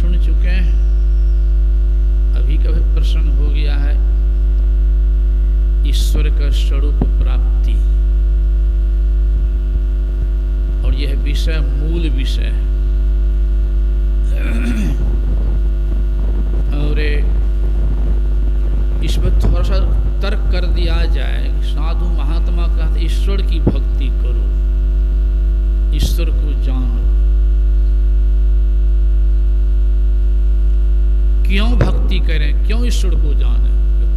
सुन चुके हैं। अभी का भी प्रसंग हो गया है ईश्वर का स्वरूप प्राप्ति, और यह विषय मूल विषय है। और इस पर थोड़ा सा तर्क कर दिया जाए। साधु महात्मा कहते ईश्वर की भक्ति करो, ईश्वर को जानो। क्यों भक्ति करें, क्यों ईश्वर को जाने?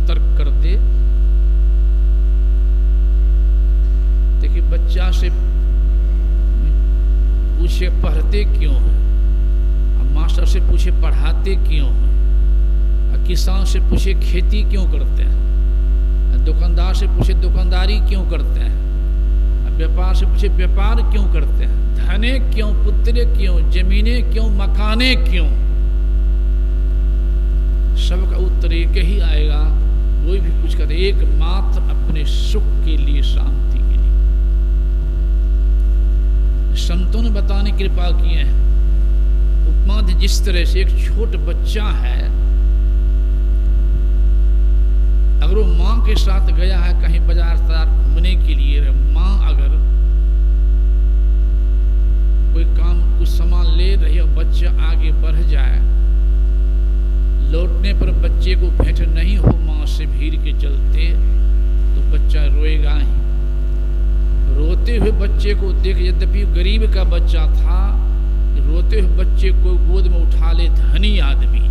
तर्क करते देखिए, बच्चा से पूछे पढ़ते क्यों है, मास्टर से पूछे पढ़ाते क्यों हैं, किसान से पूछे खेती क्यों करते हैं, दुकानदार से पूछे दुकानदारी क्यों करते हैं, व्यापार से पूछे व्यापार क्यों करते हैं, धने क्यों, पुत्रे क्यों, जमीनें क्यों, मकाने क्यों। सबका उत्तर एक ही आएगा। कोई भी कुछ करे, एकमात्र अपने सुख के लिए, शांति के लिए। संतों ने बताने की कृपा किए हैं उपमा जिस तरह से एक छोटा बच्चा है, अगर वो माँ के साथ गया है कहीं बाजार घूमने के लिए, माँ अगर कोई काम कुछ सामान ले रही है और बच्चा आगे बढ़ जाए, लौटने पर बच्चे को भेंट नहीं हो माँ से भीड़ के चलते, तो बच्चा रोएगा ही। रोते हुए बच्चे को देख, यद्यपि गरीब का बच्चा था, रोते हुए बच्चे को गोद में उठा ले धनी आदमी,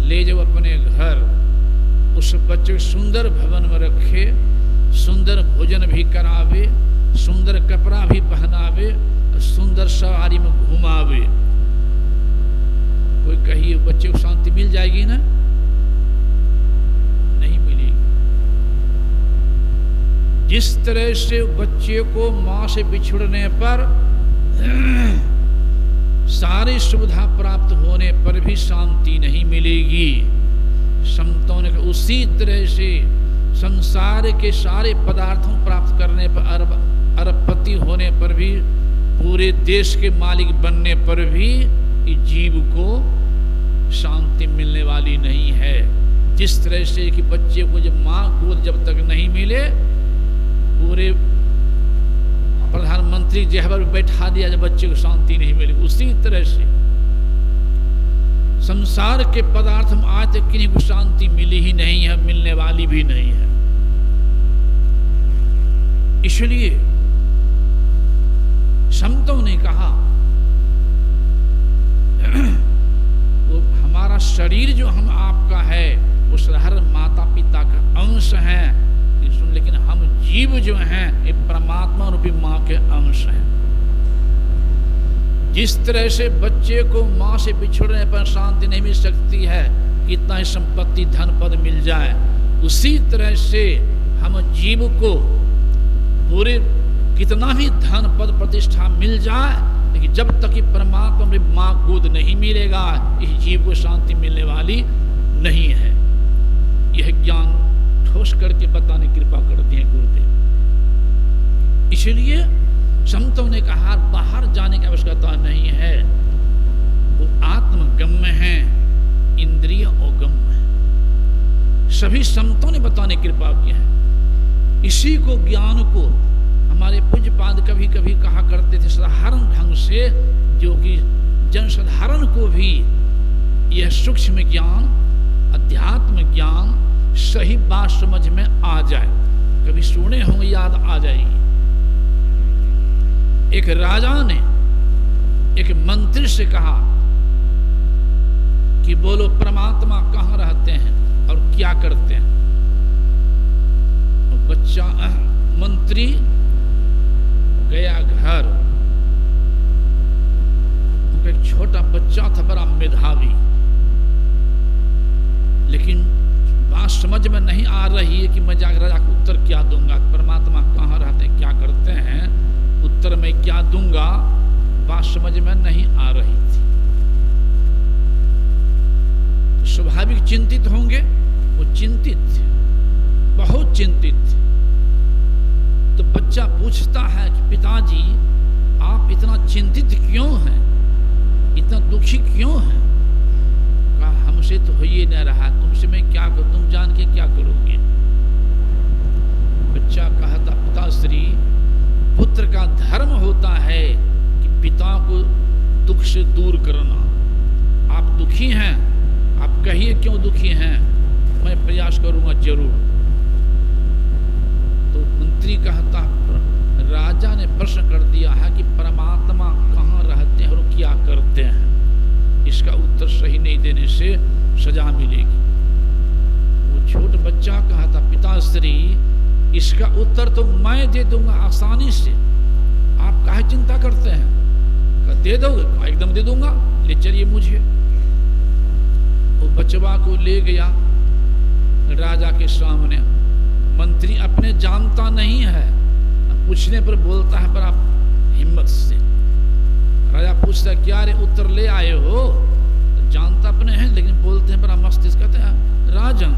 ले जाओ अपने घर, उस बच्चे को सुंदर भवन में रखे, सुंदर भोजन भी करावे, सुंदर कपड़ा भी पहनावे, सुंदर सवारी में घुमावे। कोई कहिए बच्चे को शांति मिल जाएगी ना? नहीं मिलेगी। जिस तरह से बच्चे को मां से बिछुड़ने पर सारी सुविधा प्राप्त होने पर भी शांति नहीं मिलेगी, संतों ने कहा उसी तरह से संसार के सारे पदार्थों प्राप्त करने पर, अरबपति होने पर भी, पूरे देश के मालिक बनने पर भी जीव को शांति मिलने वाली नहीं है। जिस तरह से कि बच्चे को जब माँ गोद जब तक नहीं मिले, पूरे प्रधानमंत्री जहबर में बैठा दिया, जब बच्चे को शांति नहीं मिली, उसी तरह से संसार के पदार्थ में आज तक किन्हीं को शांति मिली ही नहीं है, मिलने वाली भी नहीं है। इसलिए संतों ने कहा वो हमारा शरीर जो हम आपका है, उस हर माता पिता का अंश है, लेकिन हम जीव जो हैं ये परमात्मा रूपी माँ के अंश हैं। जिस तरह से बच्चे को माँ से बिछुड़ने पर शांति नहीं मिल सकती है, कितना ही संपत्ति धन पद मिल जाए, उसी तरह से हम जीव को पूरे कितना भी धन पद प्रतिष्ठा मिल जाए, लेकिन जब तक कि परमात्मा में माँ गोद नहीं मिलेगा, इस जीव को शांति मिलने वाली नहीं है। यह ज्ञान ठोस करके बताने की कृपा करते हैं गुरुदेव। इसलिए संतों ने कहा बाहर जाने की आवश्यकता नहीं है, वो आत्मगम्य है, इंद्रिय अगम्य है। सभी संतों ने बताने की कृपा की है। इसी को ज्ञान को हमारे पूज्यपाद कभी कभी कहा करते थे साधारण ढंग से, जो कि जनसाधारण को भी यह सूक्ष्म ज्ञान, अध्यात्म ज्ञान, सही बात समझ में आ जाए। कभी सुने होंगे, याद आ जाएगी। एक राजा ने एक मंत्री से कहा कि बोलो परमात्मा कहाँ रहते हैं और क्या करते हैं। और बच्चा मंत्री गया घर, एक छोटा बच्चा था, बड़ा मेधावी, लेकिन बात समझ में नहीं आ रही है कि मैं जाकर राजा को उत्तर क्या दूंगा। परमात्मा कहाँ रहते हैं, क्या करते हैं, उत्तर में क्या दूंगा, बात समझ में नहीं आ रही थी। तो स्वाभाविक चिंतित होंगे, वो चिंतित थे, बहुत चिंतित थे। तो बच्चा पूछता है कि पिताजी आप इतना चिंतित क्यों हैं, इतना दुखी क्यों हैं? तुमसे तो हो ही न रहा, तुमसे मैं क्या करूं, तुम जान के क्या करोगे। बच्चा कहता, पिताश्री, पुत्र का धर्म होता है कि पिता को दुख से दूर करना। आप दुखी हैं, आप कहिए क्यों दुखी हैं, मैं प्रयास करूंगा जरूर। तो मंत्री कहता, राजा ने प्रश्न कर दिया है कि परमात्मा कहाँ रहते हैं और क्या करते हैं, इसका उत्तर सही नहीं देने से सजा मिलेगी। वो छोटा बच्चा कहता, पिताश्री, इसका उत्तर तो मैं दे दूंगा आसानी से, आप काहे चिंता करते हैं। कहा, दे दोगे? कहा, एकदम दे दूंगा, ले चलिए मुझे। वो बचवा को ले गया राजा के सामने। मंत्री अपने जानता नहीं है, पूछने पर बोलता है बड़ा हिम्मत से। राजा पूछता, क्या रे उत्तर ले आए हो? तो जानता अपने हैं लेकिन बोलते हैं बड़ा मस्तिष्क। कहते हैं, राजन,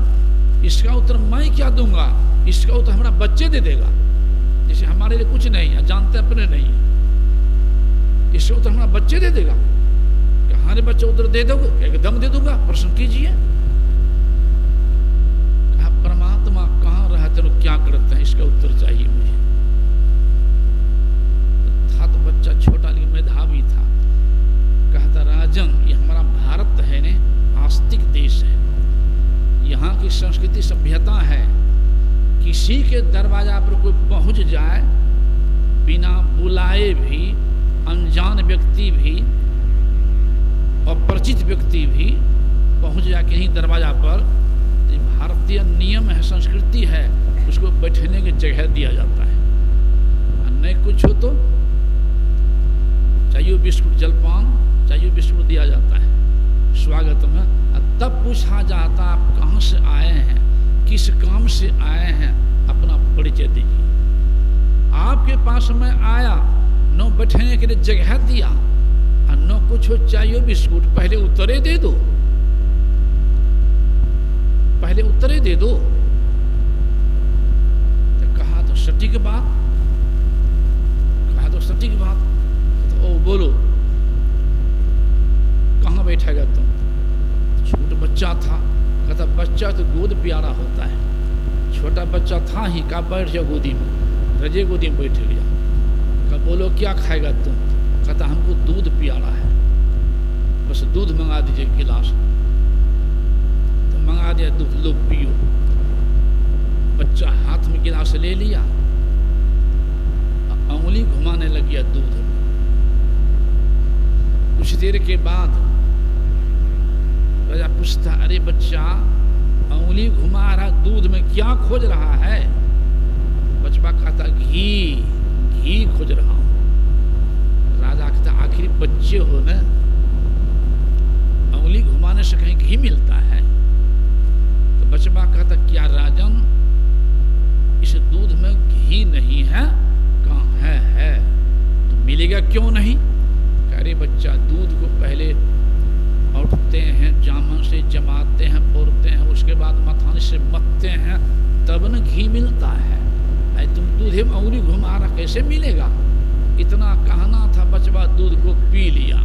इसका उत्तर मैं क्या दूंगा, इसका उत्तर हमारा बच्चे दे देगा, जैसे हमारे लिए कुछ नहीं है, जानते अपने नहीं है, इसका उत्तर हमारा बच्चे दे देगा। कहाँ रे बच्चे उत्तर दे दोगे? एकदम दे दूंगा, प्रश्न कीजिए। कहा, परमात्मा कहाँ रहते और क्या करते हैं, इसका उत्तर चाहिए मुझे। था तो बच्चा छोटा लेकिन मेधावी था। कहता, राजन, ये हमारा भारत है ने, आस्तिक देश है, यहाँ की संस्कृति सभ्यता है, किसी के दरवाजा पर कोई पहुंच जाए बिना बुलाए भी, अनजान व्यक्ति भी, अपरिचित व्यक्ति भी पहुंच जाए कहीं दरवाजा पर, तो भारतीय नियम है, संस्कृति है, उसको बैठने की जगह दिया जाता है। नहीं कुछ हो तो चाहिए बिस्कुट, जलपान चाहिए बिस्कुट दिया जाता है स्वागत में। तब पूछा जाता, आप कहाँ से आए हैं, किस काम से आए हैं, अपना परिचय दीजिए। आपके पास मैं आया, न बैठने के लिए जगह दिया और न कुछ हो चाहिए बिस्कुट, पहले उत्तरे दे दो, पहले उत्तरे दे दो। तो कहा तो सटीक बात, कहा तो सटीक बात। तो ओ बोलो, कहाँ बैठेगा तुम? छोटा बच्चा था। कहता, बच्चा तो गोद प्यारा होता है, छोटा बच्चा था ही, कहा बैठ जाओ गोदी में, रजे गोदी में बैठ गया। कहा, बोलो क्या खाएगा तुम? कहता, हमको दूध प्यारा है, बस दूध मंगा दीजिए गिलास। तो मंगा दिया दूध, लो पियो। बच्चा हाथ में गिलास ले लिया, उंगली घुमाने लग गया दूध में। कुछ देर के बाद राजा पूछता, अरे बच्चा, उंगली घुमा रहा दूध में, क्या खोज रहा है? बचवा कहता, घी, घी खोज रहा हूं। राजा कहता, आखिर बच्चे हो ना, उंगली घुमाने से कहीं घी मिलता है? तो बचवा कहता, क्या राजन, इस दूध में घी नहीं है? कहाँ है तो मिलेगा क्यों नहीं? अरे बच्चा, दूध को पहले औटते हैं, जामन से जमाते हैं, पोरते हैं, उसके बाद मथाने से मथते हैं, तब न घी मिलता है। तुम दूधे में उंगली घुमा रहा, कैसे मिलेगा? इतना कहना था, बचवा दूध को पी लिया,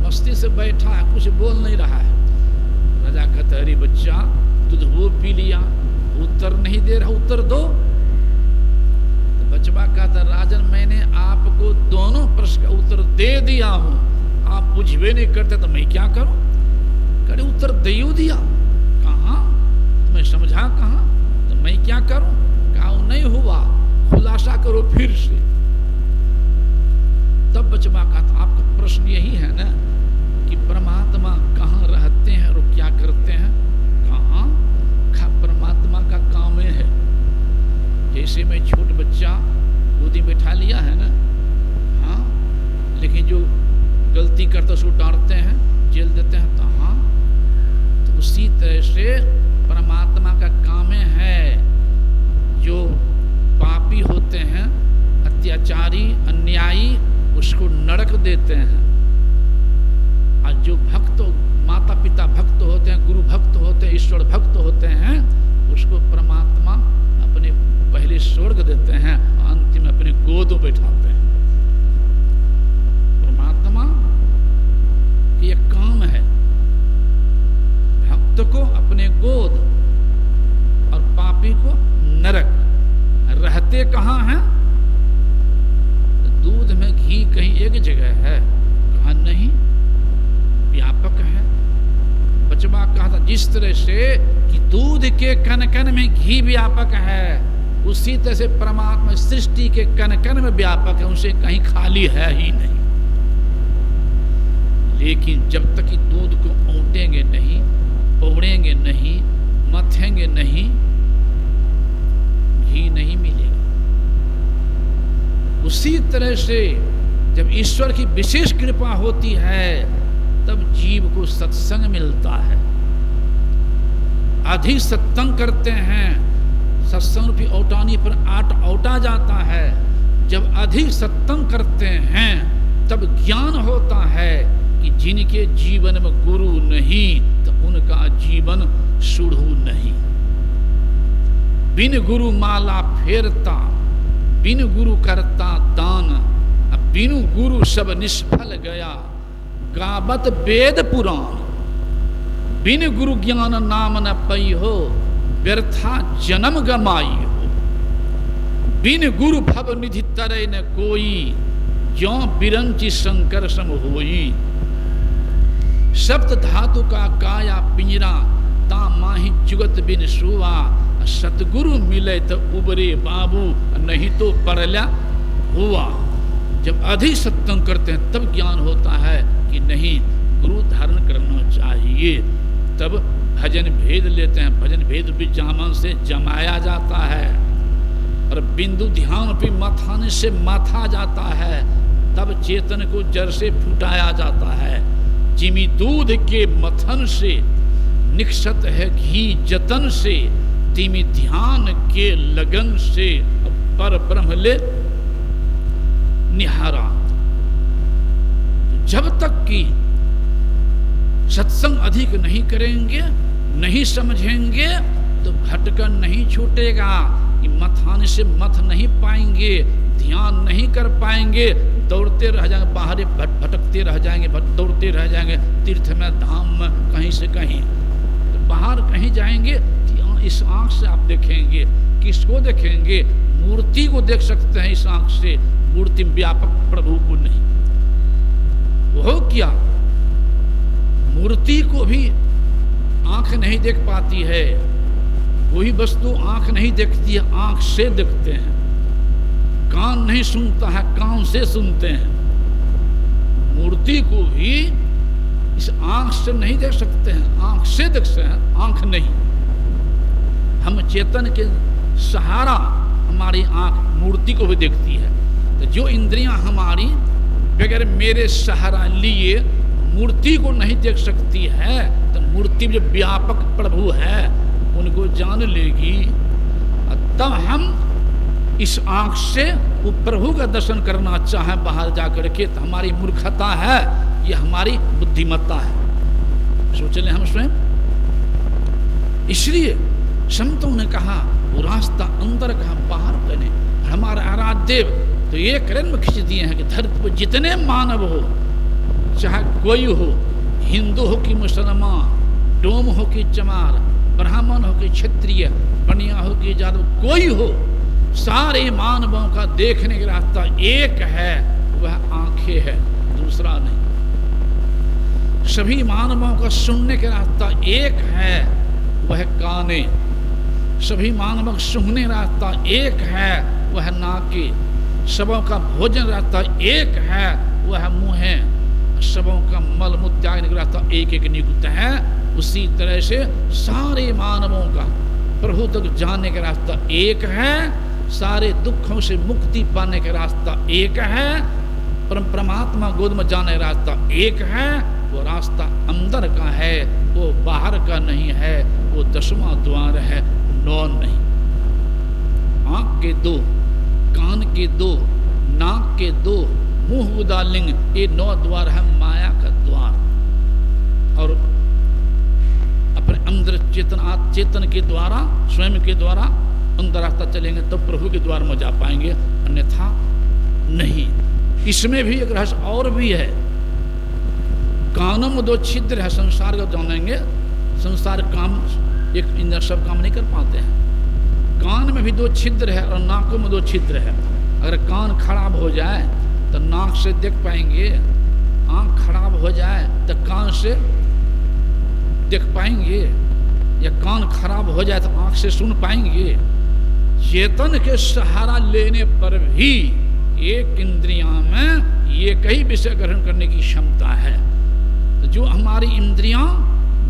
मस्ती से बैठा है, कुछ बोल नहीं रहा है। राजा कहता, अरे बच्चा, दूध वो पी लिया, उत्तर नहीं दे रहा, उत्तर दो। तो बचवा कहता, राजन, मैंने आपको दोनों प्रश्न का उत्तर दे दिया हूं, आप बुझवे नहीं करते तो मैं क्या करूं? करे उत्तर दे दिया, कहाँ तुम्हें समझा, कहाँ तो मैं क्या करूं? कहा, नहीं हुआ, खुलासा करो फिर से। तब बचवा कहता, आपका प्रश्न यही है ना कि परमात्मा कहाँ रहते हैं और क्या करते हैं? कहाँ? परमात्मा का काम है, जैसे मैं छोट बच्चा गोदी बैठा लिया है ना, हाँ, लेकिन जो गलती करते उसको डांटते हैं, जेल देते हैं, तो हाँ, तो उसी तरह से परमात्मा का काम है, जो पापी होते हैं, अत्याचारी, अन्यायी, उसको नरक देते हैं, और जो भक्त, माता पिता भक्त होते हैं, गुरु भक्त होते हैं, ईश्वर भक्त होते हैं, उसको परमात्मा अपने पहले स्वर्ग देते हैं, अंतिम अपने गोद में बैठाते हैं। परमात्मा की एक काम है, कहीं एक जगह है? कहा नहीं, व्यापक है। बचवा कहा था जिस तरह से कि दूध के कण कण में घी व्यापक है, उसी तरह से परमात्मा सृष्टि के कण कण में व्यापक है, उसे कहीं खाली है ही नहीं। लेकिन जब तक कि दूध को औंटेंगे नहीं, पौड़ेंगे नहीं, मथेंगे नहीं, घी नहीं मिलेगा। उसी तरह से जब ईश्वर की विशेष कृपा होती है तब जीव को सत्संग मिलता है। अधिक सत्संग करते हैं, सत्संग रूपी औटानी पर औटा जाता है। जब अधिक सत्संग करते हैं तब ज्ञान होता है कि जिनके जीवन में गुरु नहीं तो उनका जीवन सुढ़ू नहीं। बिन गुरु माला फेरता, बिन गुरु करता दान, बिनु गुरु सब निष्फल गया, गावत वेद पुराण। बिन गुरु ज्ञान नाम न पई हो, व्यर्था जन्म गमाई हो। बिन गुरु भव निधि तरय न कोई, ज्यों बिरंची शंकर सम होई। सप्त धातु का काया पिंजरा, ता माही जुगत बिन सुवा। सतगुरु मिले तो उबरे बाबू, नहीं तो परला हुआ। जब अधिक सत्संग करते हैं तब ज्ञान होता है कि नहीं, गुरु धारण करना चाहिए। तब भजन भेद लेते हैं, भजन भेद भी जामन से जमाया जाता है और बिंदु ध्यान भी मथाने से माथा जाता है। तब चेतन को जड़ से फुटाया जाता है। जिमी दूध के मथन से निक्षत है घी जतन से, तिमी ध्यान के लगन से पर ब्रह्म ले निहारा। तो जब तक कि सत्संग अधिक नहीं करेंगे, नहीं समझेंगे, तो भटकन नहीं छूटेगा। कि मथाने से मथ नहीं पाएंगे, ध्यान नहीं कर पाएंगे, दौड़ते रह जाएंगे, बाहर भटकते रह जाएंगे, दौड़ते रह जाएंगे, तीर्थ में धाम में कहीं से कहीं। तो बाहर कहीं जाएंगे, इस आंख से आप देखेंगे। किसको देखेंगे? मूर्ति को देख सकते हैं इस आंख से, मूर्ति व्यापक प्रभु को नहीं। वो क्या, मूर्ति को भी आंख नहीं देख पाती है। वही वस्तु आंख नहीं देखती है, आंख से देखते हैं। कान नहीं सुनता है, कान से सुनते हैं। मूर्ति को भी इस आंख से नहीं देख सकते हैं, आंख से देख सकते हैं, आंख नहीं। हम चेतन के सहारा हमारी आंख मूर्ति को भी देखती है। तो जो इंद्रियां हमारी बगैर मेरे सहारा लिए मूर्ति को नहीं देख सकती है, तो मूर्ति जो व्यापक प्रभु है उनको जान लेगी। तब हम इस आंख से वो प्रभु का दर्शन करना चाहें बाहर जाकर के, तो हमारी मूर्खता है, ये हमारी बुद्धिमत्ता है। सोच लें हम स्वयं। इसलिए संतों ने कहा वो रास्ता अंदर का बाहर बने। हमारे आराध्य देव तो ये कर्म खींच दिए हैं कि धरती पर जितने मानव हो, चाहे कोई हो, हिंदू हो कि मुसलमान, डोम हो कि चमार, ब्राह्मण हो कि क्षत्रिय, बनिया हो कि जादव, कोई हो, सारे मानवों का देखने का रास्ता एक है, वह आंखें है, दूसरा नहीं। सभी मानवों का सुनने का रास्ता एक है, वह काने। सभी मानवों का सूंघने रास्ता एक है, वह नाके। सबों का भोजन रास्ता एक है, वह मुँह। सबों का मल मूत्र त्यागने का रास्ता एक एक नियुक्त है। उसी तरह से सारे मानवों का प्रभु तक जाने का रास्ता एक है, सारे दुखों से मुक्ति पाने का रास्ता एक है, परमात्मा गोद में जाने का रास्ता एक है। वो रास्ता अंदर का है, वो बाहर का नहीं है, वो 10वां द्वार है, 9 नहीं। आंख के 2, कान के 2, नाक के 2, मुंह उदालिंग, ये 9 द्वार है माया का द्वार। और अपने अंदर चेतन के द्वारा, स्वयं के द्वारा अंदर रास्ता चलेंगे तो प्रभु के द्वार में जा पाएंगे, अन्यथा नहीं। इसमें भी एक रहस्य और भी है। कानों में 2 छिद्र है, संसार को जानेंगे। संसार काम एक इंद्र सब काम नहीं कर पाते हैं। कान में भी 2 छिद्र है और नाकों में 2 छिद्र है। अगर कान खराब हो जाए तो नाक से देख पाएंगे, आंख खराब हो जाए तो कान से देख पाएंगे, या कान खराब हो जाए तो आंख से सुन पाएंगे। चेतन के सहारा लेने पर भी एक इंद्रिया में ये कई विषय ग्रहण करने की क्षमता है। तो जो हमारी इंद्रियां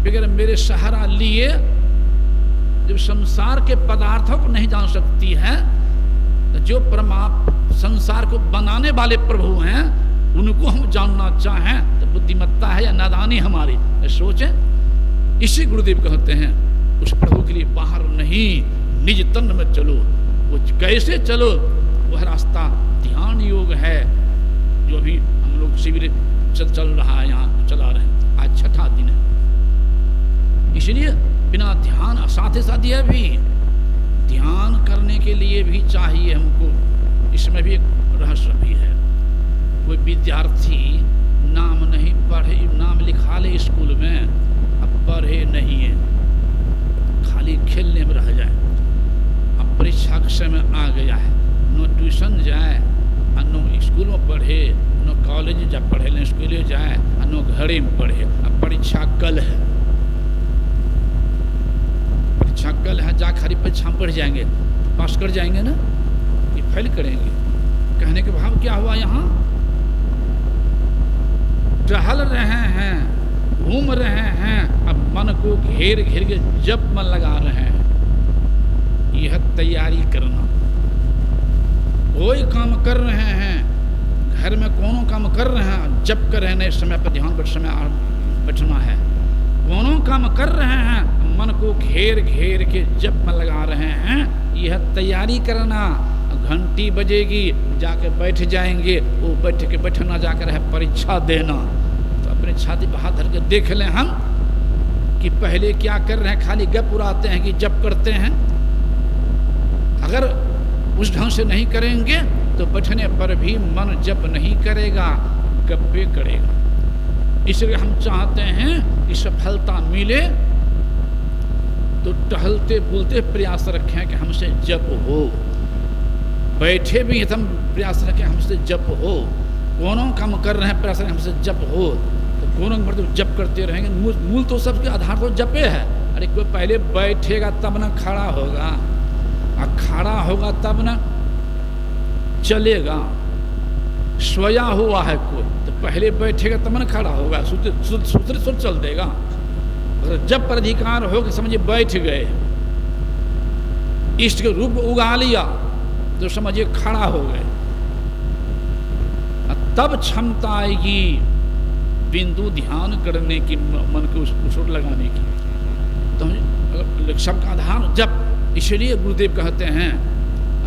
बगैर मेरे सहारा लिए जब संसार के पदार्थों को नहीं जान सकती है, तो जो संसार को बनाने वाले प्रभु हैं उनको हम जानना चाहें तो बुद्धिमत्ता है या नादानी हमारी, सोचें। इसी गुरुदेव कहते हैं उस प्रभु के लिए बाहर नहीं, निज तन में चलो। वो कैसे चलो? वह रास्ता ध्यान योग है, जो अभी हम लोग शिविर चल रहा है, यहाँ चला रहे हैं, आज 6ठा दिन है। इसलिए बिना ध्यान, साथ ही साथ यह भी ध्यान करने के लिए भी चाहिए हमको, इसमें भी एक रहस्य भी है। कोई विद्यार्थी नाम नहीं पढ़े, नाम लिखा ले स्कूल में, अब पढ़े नहीं है, खाली खेलने में रह जाए, अब परीक्षा के समय आ गया है, न ट्यूशन जाए, न स्कूल में पढ़े, न कॉलेज जा पढ़े, न स्कूल जाए, न घरे में पढ़े। अब परीक्षा कल है, परीक्षा कल है, जा खरी परीक्षा में पढ़ जाएंगे, पास कर जाएंगे ना, ये फेल करेंगे। कहने के भाव क्या हुआ? यहाँ टहल रहे हैं, घूम रहे हैं, अब मन को घेर घेर के जप में लगा रहे हैं। यह तैयारी करना, कोई काम कर रहे हैं, घर में कोनो काम कर रहे हैं, जप कर रहे हैं, समय पर ध्यान पर समय बैठना है, कोनो काम कर रहे हैं, मन को घेर घेर के जप में लगा रहे हैं, यह तैयारी करना। घंटी बजेगी, जाके बैठ जाएंगे, वो बैठना जाकर है परीक्षा देना। तो अपने छाती पर हाथ धर के देख लें हम कि पहले क्या कर रहे हैं, खाली गप उड़ाते हैं कि जप करते हैं। अगर उस ढंग से नहीं करेंगे तो बैठने पर भी मन जप नहीं करेगा, गप्पे करेगा। इसलिए हम चाहते हैं कि सफलता मिले तो टहलते बोलते प्रयास रखें कि हमसे जप हो, बैठे भी हम प्रयास रखें हमसे जप हो, कोनो काम कर रहे हैं प्रयास रखें हमसे जप हो। तो कोनो मतलब जप करते रहेंगे, मूल तो सबके आधार तो जपे है। अरे कोई पहले बैठेगा तब ना खड़ा होगा, और खड़ा होगा तब ना चलेगा। सोया हुआ है कोई तो पहले बैठेगा तब ना खड़ा होगा, सूत्र सुर चल देगा। अगर जब पर अधिकार हो कि समझिए बैठ गए, इष्ट के रूप उगा लिया तो समझिए खड़ा हो गए, तब क्षमता आएगी बिंदु ध्यान करने की, मन को उसोट लगाने की। तो सबका आधार जप। इसलिए गुरुदेव कहते हैं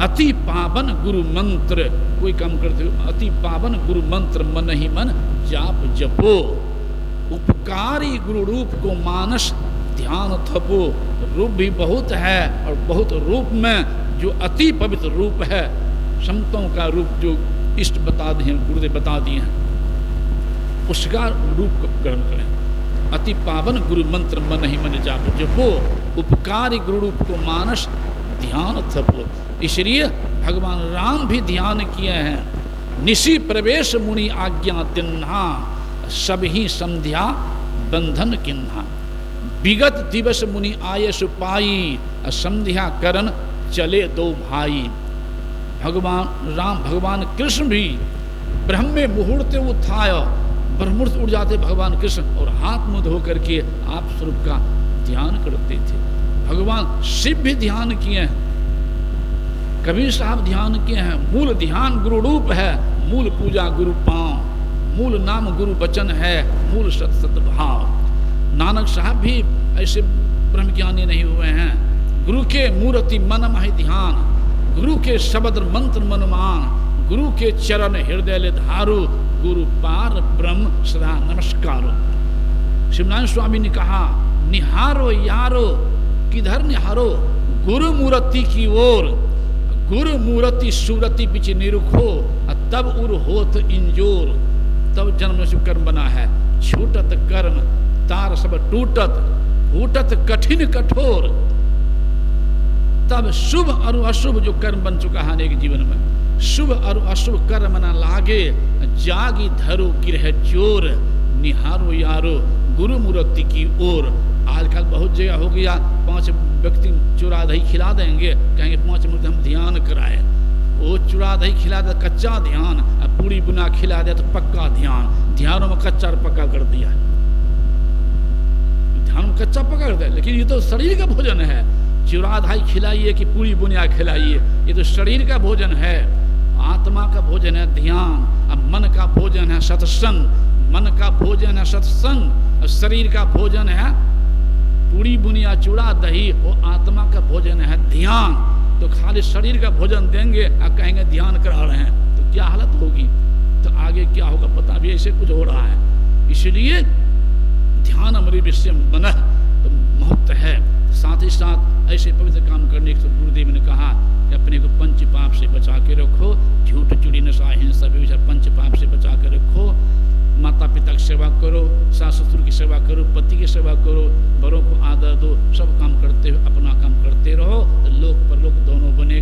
अति पावन गुरु मंत्र, कोई काम करते हो अति पावन गुरु मंत्र मन ही मन जाप जपो, उपकारी गुरु रूप को मानस ध्यान थपो। रूप भी बहुत है और बहुत रूप में जो अति पवित्र रूप है, संतों का रूप जो इष्ट बता दिए गुरुदेव बता दिए हैं, उसका रूप ग्रहण करें। अति पावन गुरु मंत्र मन ही मन जाप जपो, उपकारी गुरु रूप को मानस ध्यान थपो। इसलिए भगवान राम भी ध्यान किए हैं। निशि प्रवेश मुनि आज्ञा तिन्हा, सबही संध्या बंधन किन्हा। विगत दिवस मुनि आये सुपाई, संध्या करन चले दो भाई। भगवान राम, भगवान कृष्ण भी ब्रह्मे मुहूर्त उत्थाय, ब्रह्ममुहूर्त उठ जाते भगवान कृष्ण और हाथ मुंह धो करके आप स्वरूप का ध्यान करते थे। भगवान शिव भी ध्यान किए हैं, कबीर साहब ध्यान किए हैं। मूल ध्यान गुरु रूप है, मूल पूजा गुरु पांव, मूल नाम गुरु वचन है, मूल सत सत भाव। नानक साहब भी ऐसे ब्रह्म ज्ञानी नहीं हुए हैं। गुरु के मूर्ति मन महि ध्यान, गुरु के शब्द मंत्र मनमान, गुरु के चरण हृदय ले धारो, गुरु पार ब्रह्म सदा नमस्कारो। शिवनारायण स्वामी ने कहा निहारो यारो, किधर निहारो? गुरु मूर्ति की ओर। गुरु मूर्ति सूरति बिच निरुखो, तब उर होत इंजोर। तब जन्म से कर्म बना है, छूटत कर्म तार सब टूटत, फूटत कठिन कठोर। तब शुभ और अशुभ जो कर्म बन चुका है अनेक जीवन में, शुभ और अशुभ कर्म न लागे, जागी धरो गिरह चोर, निहारो यारो गुरु मूर्ति की ओर। आजकल बहुत जगह हो गया, 5 व्यक्ति चूड़ा दही खिला देंगे, कहेंगे 5 मिनट हम ध्यान कराए। वो चूड़ा दही खिला दे कच्चा ध्यान, और पूरी बुना खिला दे तो पक्का ध्यान। ध्यानों में कच्चा और पक्का कर दिया, ध्यान में कच्चा पक्का कर दिया। लेकिन ये तो शरीर का भोजन है। चूड़ा दही खिलाइए कि पूरी बुनिया खिलाइए, ये तो शरीर का भोजन है। आत्मा का भोजन है ध्यान, अब मन का भोजन है सत्संग, मन का भोजन है सत्संग, और शरीर का भोजन है पूरी बुनिया चूड़ा दही, वो आत्मा का भोजन है ध्यान। तो खाली शरीर का भोजन देंगे और कहेंगे ध्यान करा रहे हैं, तो क्या हालत होगी? तो आगे क्या होगा पता भी, ऐसे कुछ हो रहा है। इसलिए ध्यान अमृत विषय मन तो महत्व है। साथ ही साथ ऐसे पवित्र काम करने के गुरुदेव ने कहा कि अपने को पंच पाप से बचा के रखो, झूठ चोरी नशा हिंसा व्यभिचार पंच पाप से बचा के रखो। माता पिता की सेवा करो, सास ससुर की सेवा करो, पति की सेवा करो, बड़ों को आदर दो, सब काम करते हुए अपना काम करते रहो, तो लोक परलोक दोनों बने।